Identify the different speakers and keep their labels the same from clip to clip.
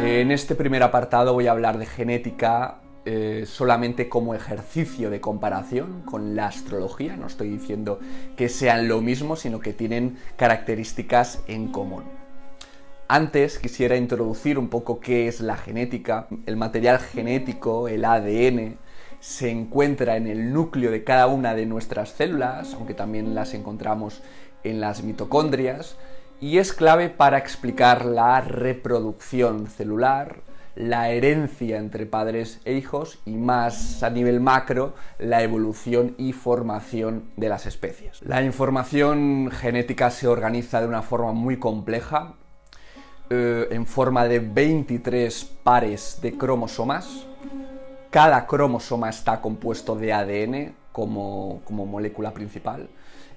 Speaker 1: En este primer apartado voy a hablar de genética solamente como ejercicio de comparación con la astrología. No estoy diciendo que sean lo mismo, sino que tienen características en común. Antes quisiera introducir un poco qué es la genética. El material genético, el ADN, se encuentra en el núcleo de cada una de nuestras células, aunque también las encontramos en las mitocondrias, y es clave para explicar la reproducción celular, la herencia entre padres e hijos y, más a nivel macro, la evolución y formación de las especies. La información genética se organiza de una forma muy compleja, en forma de 23 pares de cromosomas. Cada cromosoma está compuesto de ADN como molécula principal,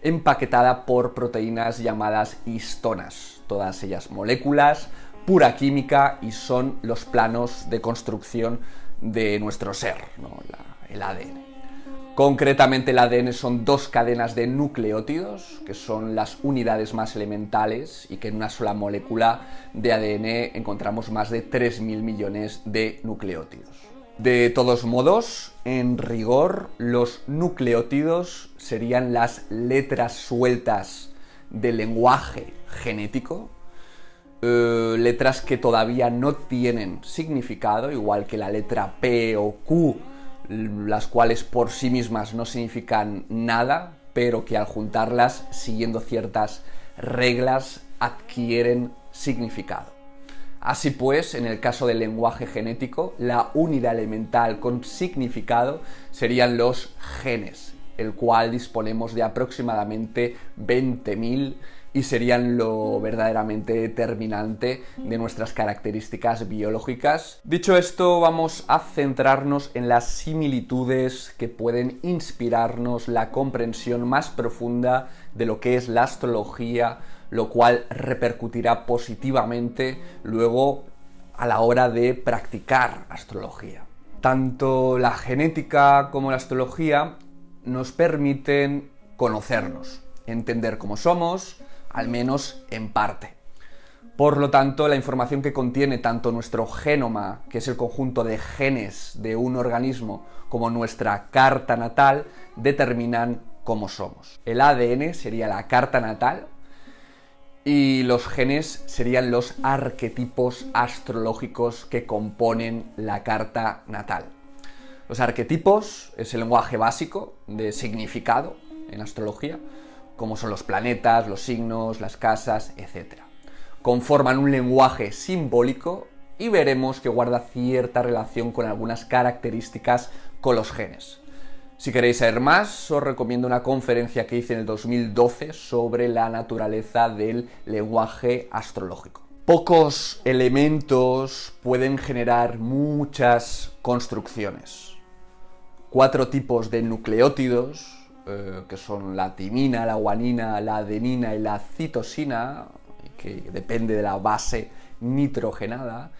Speaker 1: empaquetada por proteínas llamadas histonas, todas ellas moléculas, pura química, y son los planos de construcción de nuestro ser, ¿no? El ADN. Concretamente, el ADN son dos cadenas de nucleótidos, que son las unidades más elementales, y que en una sola molécula de ADN encontramos más de 3.000 millones de nucleótidos. De todos modos, en rigor, los nucleótidos serían las letras sueltas del lenguaje genético, letras que todavía no tienen significado, igual que la letra P o Q, las cuales por sí mismas no significan nada, pero que al juntarlas, siguiendo ciertas reglas, adquieren significado. Así pues, en el caso del lenguaje genético, la unidad elemental con significado serían los genes, el cual disponemos de aproximadamente 20.000 y serían lo verdaderamente determinante de nuestras características biológicas. Dicho esto, vamos a centrarnos en las similitudes que pueden inspirarnos la comprensión más profunda de lo que es la astrología, lo cual repercutirá positivamente luego a la hora de practicar astrología. Tanto la genética como la astrología nos permiten conocernos, entender cómo somos, al menos en parte. Por lo tanto, la información que contiene tanto nuestro genoma, que es el conjunto de genes de un organismo, como nuestra carta natal, determinan cómo somos. El ADN sería la carta natal y los genes serían los arquetipos astrológicos que componen la carta natal. Los arquetipos es el lenguaje básico de significado en astrología, como son los planetas, los signos, las casas, etc. Conforman un lenguaje simbólico y veremos que guarda cierta relación con algunas características con los genes. Si queréis saber más, os recomiendo una conferencia que hice en el 2012 sobre la naturaleza del lenguaje astrológico. Pocos elementos pueden generar muchas construcciones. 4 tipos de nucleótidos, que son la timina, la guanina, la adenina y la citosina, que depende de la base nitrogenada.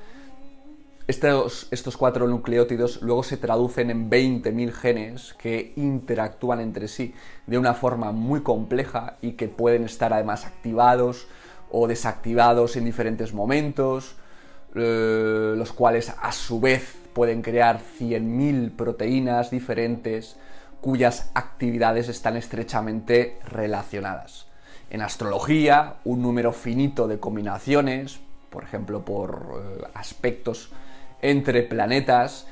Speaker 1: Estos 4 nucleótidos luego se traducen en 20.000 genes que interactúan entre sí de una forma muy compleja y que pueden estar además activados o desactivados en diferentes momentos, los cuales a su vez pueden crear 100.000 proteínas diferentes cuyas actividades están estrechamente relacionadas. En astrología, un número finito de combinaciones, por ejemplo por aspectos entre planetas,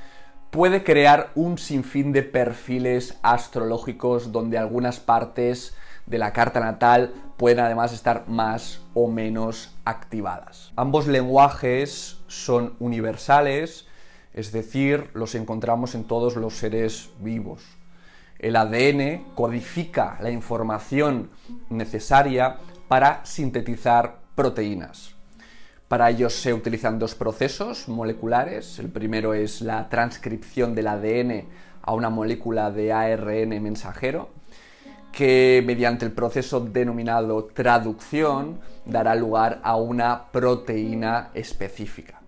Speaker 1: puede crear un sinfín de perfiles astrológicos donde algunas partes de la carta natal pueden además estar más o menos activadas. Ambos lenguajes son universales, es decir, los encontramos en todos los seres vivos. El ADN codifica la información necesaria para sintetizar proteínas. Para ello se utilizan 2 procesos moleculares. El primero es la transcripción del ADN a una molécula de ARN mensajero, que mediante el proceso denominado traducción dará lugar a una proteína específica.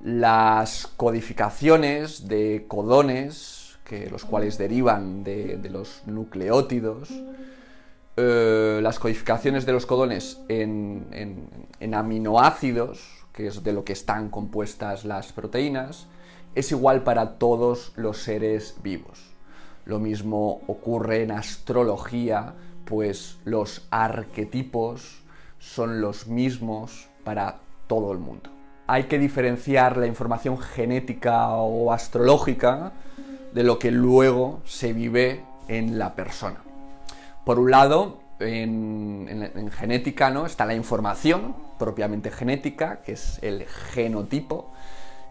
Speaker 1: Las codificaciones de codones, los cuales derivan de los nucleótidos, las codificaciones de los codones en aminoácidos, que es de lo que están compuestas las proteínas, es igual para todos los seres vivos. Lo mismo ocurre en astrología, pues los arquetipos son los mismos para todo el mundo. Hay que diferenciar la información genética o astrológica de lo que luego se vive en la persona. Por un lado, en genética, ¿no?, está la información propiamente genética, que es el genotipo,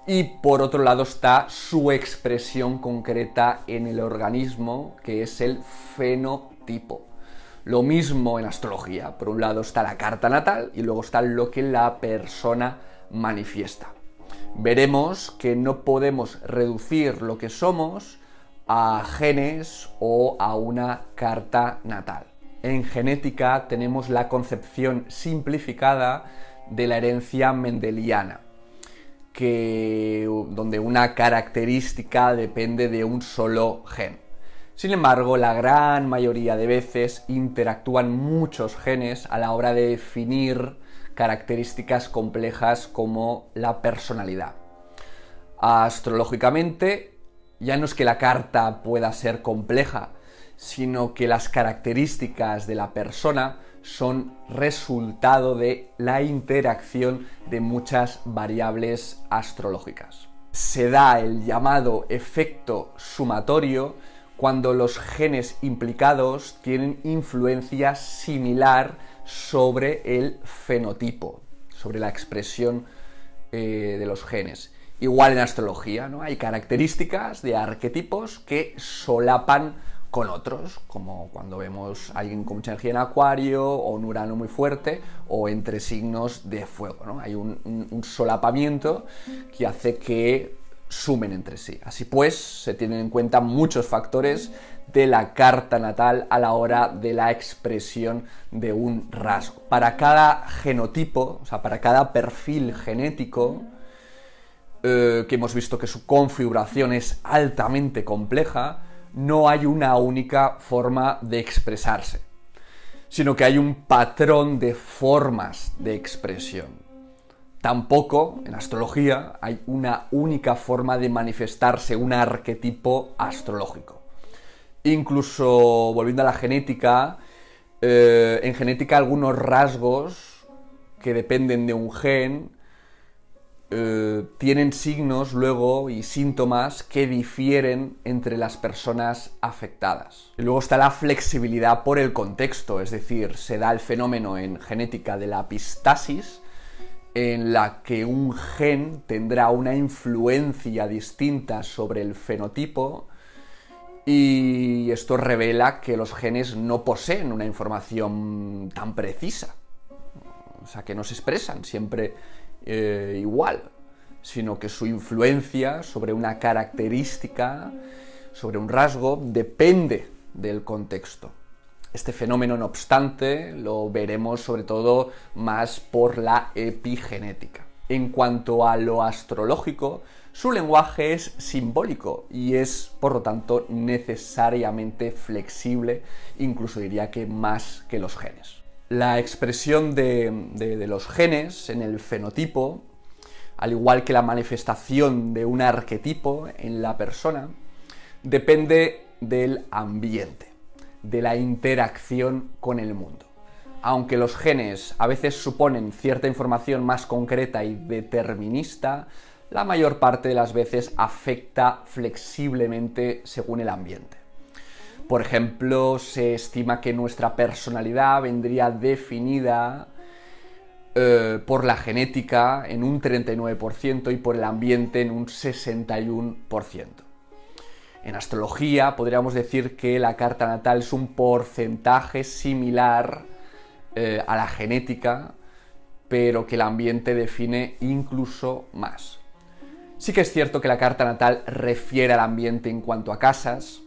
Speaker 1: y por otro lado está su expresión concreta en el organismo, que es el fenotipo. Lo mismo en astrología. Por un lado está la carta natal y luego está lo que la persona manifiesta. Veremos que no podemos reducir lo que somos a genes o a una carta natal. En genética tenemos la concepción simplificada de la herencia mendeliana, donde una característica depende de un solo gen. Sin embargo, la gran mayoría de veces interactúan muchos genes a la hora de definir características complejas como la personalidad. Astrológicamente, ya no es que la carta pueda ser compleja, sino que las características de la persona son resultado de la interacción de muchas variables astrológicas. Se da el llamado efecto sumatorio cuando los genes implicados tienen influencia similar sobre el fenotipo, sobre la expresión de los genes. Igual en astrología, ¿no?, hay características de arquetipos que solapan con otros, como cuando vemos a alguien con mucha energía en Acuario o un Urano muy fuerte, o entre signos de fuego, ¿no? Hay un solapamiento que hace que sumen entre sí. Así pues, se tienen en cuenta muchos factores de la carta natal a la hora de la expresión de un rasgo. Para cada genotipo, o sea, para cada perfil genético, que hemos visto que su configuración es altamente compleja, no hay una única forma de expresarse, sino que hay un patrón de formas de expresión. Tampoco, en astrología, hay una única forma de manifestarse un arquetipo astrológico. Incluso, volviendo a la genética, en genética algunos rasgos que dependen de un gen tienen signos luego y síntomas que difieren entre las personas afectadas. Y luego está la flexibilidad por el contexto, es decir, se da el fenómeno en genética de la epistasis, en la que un gen tendrá una influencia distinta sobre el fenotipo, y esto revela que los genes no poseen una información tan precisa, o sea, que no se expresan siempre igual, sino que su influencia sobre una característica, sobre un rasgo, depende del contexto. Este fenómeno, no obstante, lo veremos sobre todo más por la epigenética. En cuanto a lo astrológico, su lenguaje es simbólico y es, por lo tanto, necesariamente flexible, incluso diría que más que los genes. La expresión de los genes en el fenotipo, al igual que la manifestación de un arquetipo en la persona, depende del ambiente, de la interacción con el mundo. Aunque los genes a veces suponen cierta información más concreta y determinista, la mayor parte de las veces afecta flexiblemente según el ambiente. Por ejemplo, se estima que nuestra personalidad vendría definida por la genética en un 39% y por el ambiente en un 61%. En astrología podríamos decir que la carta natal es un porcentaje similar a la genética, pero que el ambiente define incluso más. Sí que es cierto que la carta natal refiere al ambiente en cuanto a casas,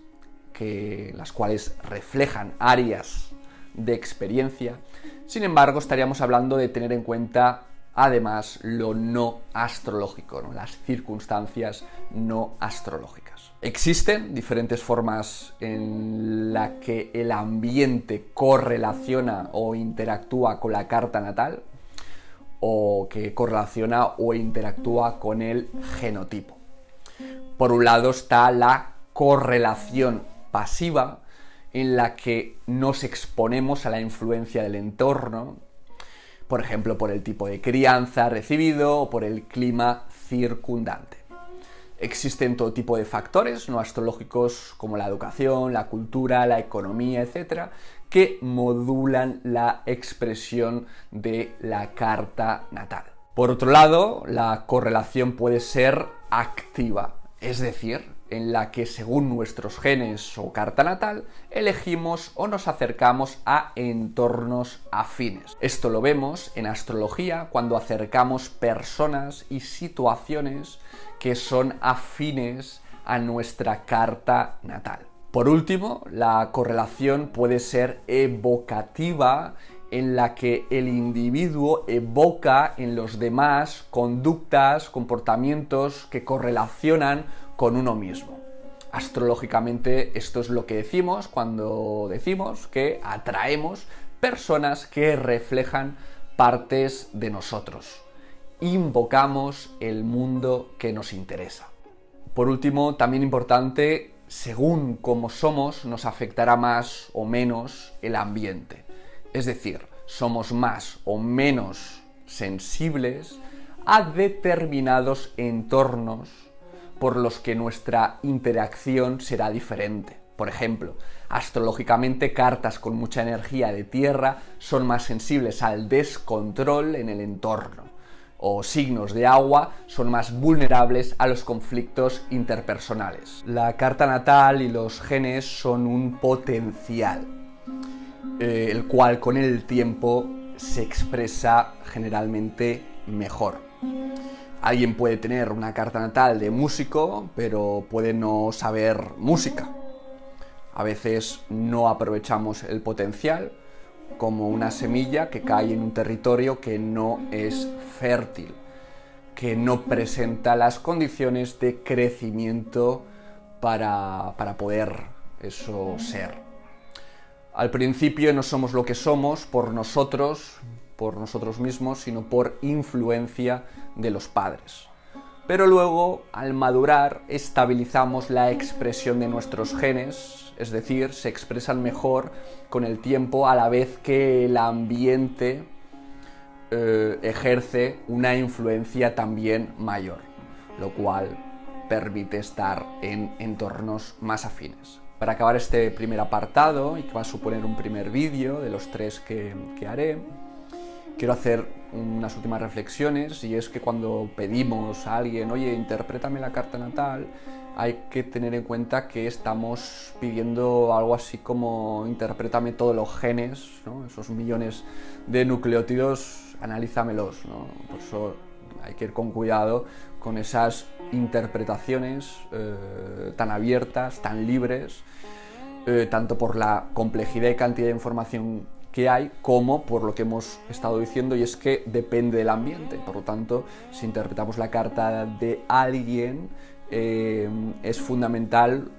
Speaker 1: las cuales reflejan áreas de experiencia. Sin embargo, estaríamos hablando de tener en cuenta además lo no astrológico, ¿no?, las circunstancias no astrológicas. Existen diferentes formas en las que el ambiente correlaciona o interactúa con la carta natal. o que correlaciona o interactúa con el genotipo. Por un lado está la correlación pasiva, en la que nos exponemos a la influencia del entorno, por ejemplo, por el tipo de crianza recibido o por el clima circundante. Existen todo tipo de factores no astrológicos como la educación, la cultura, la economía, etc., que modulan la expresión de la carta natal. Por otro lado, la correlación puede ser activa, es decir, en la que según nuestros genes o carta natal elegimos o nos acercamos a entornos afines. Esto lo vemos en astrología cuando acercamos personas y situaciones que son afines a nuestra carta natal. Por último, la correlación puede ser evocativa, en la que el individuo evoca en los demás conductas, comportamientos que correlacionan con uno mismo. Astrológicamente esto es lo que decimos cuando decimos que atraemos personas que reflejan partes de nosotros. Invocamos el mundo que nos interesa. Por último, también importante, según cómo somos, nos afectará más o menos el ambiente. Es decir, somos más o menos sensibles a determinados entornos por los que nuestra interacción será diferente. Por ejemplo, astrológicamente, cartas con mucha energía de tierra son más sensibles al descontrol en el entorno, o signos de agua son más vulnerables a los conflictos interpersonales. La carta natal y los genes son un potencial, el cual con el tiempo se expresa generalmente mejor. Alguien puede tener una carta natal de músico, pero puede no saber música. A veces no aprovechamos el potencial, como una semilla que cae en un territorio que no es fértil, que no presenta las condiciones de crecimiento para poder eso ser. Al principio no somos lo que somos por nosotros mismos, sino por influencia de los padres. Pero luego, al madurar, estabilizamos la expresión de nuestros genes, es decir, se expresan mejor con el tiempo a la vez que el ambiente ejerce una influencia también mayor, lo cual permite estar en entornos más afines. Para acabar este primer apartado, y que va a suponer un primer vídeo de los 3 que haré, quiero hacer unas últimas reflexiones, y es que cuando pedimos a alguien, oye, interprétame la carta natal, hay que tener en cuenta que estamos pidiendo algo así como interprétame todos los genes, ¿no? Esos millones de nucleótidos, analízamelos, ¿no? Por eso hay que ir con cuidado con esas interpretaciones tan abiertas, tan libres, tanto por la complejidad y cantidad de información que hay, como por lo que hemos estado diciendo, y es que depende del ambiente. Por lo tanto, si interpretamos la carta de alguien, es fundamental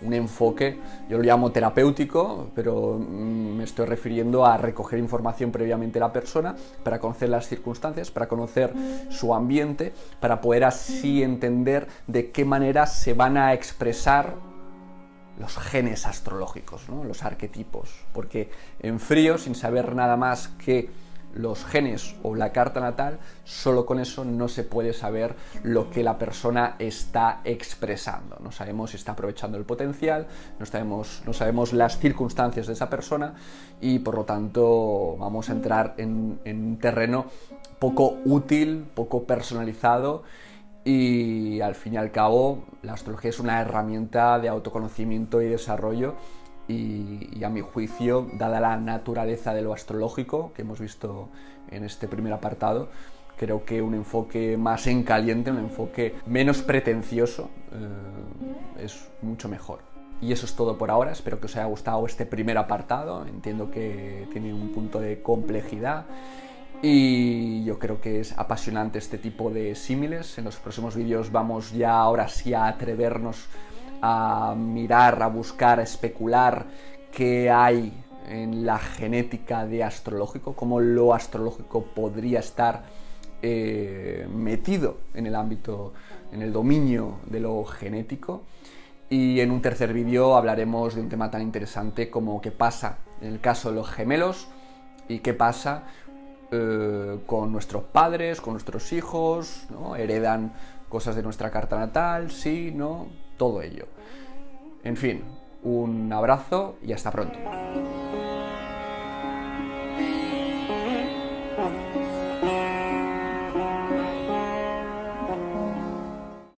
Speaker 1: un enfoque, yo lo llamo terapéutico, pero me estoy refiriendo a recoger información previamente de la persona para conocer las circunstancias, para conocer su ambiente, para poder así entender de qué manera se van a expresar los genes astrológicos, ¿no? Los arquetipos, porque en frío, sin saber nada más que los genes o la carta natal, solo con eso no se puede saber lo que la persona está expresando. No sabemos si está aprovechando el potencial, no sabemos las circunstancias de esa persona, y por lo tanto vamos a entrar en un terreno poco útil, poco personalizado. Y al fin y al cabo, la astrología es una herramienta de autoconocimiento y desarrollo, y a mi juicio, dada la naturaleza de lo astrológico que hemos visto en este primer apartado, creo que un enfoque más en caliente, un enfoque menos pretencioso, es mucho mejor. Y eso es todo por ahora. Espero que os haya gustado este primer apartado. Entiendo que tiene un punto de complejidad, y yo creo que es apasionante este tipo de símiles. En los próximos vídeos vamos ya ahora sí a atrevernos a mirar, a buscar, a especular qué hay en la genética de astrológico, cómo lo astrológico podría estar metido en el ámbito, en el dominio de lo genético. Y en un tercer vídeo hablaremos de un tema tan interesante como qué pasa en el caso de los gemelos y qué pasa con nuestros padres, con nuestros hijos, ¿no? Heredan cosas de nuestra carta natal, sí, no, todo ello. En fin, un abrazo y hasta pronto.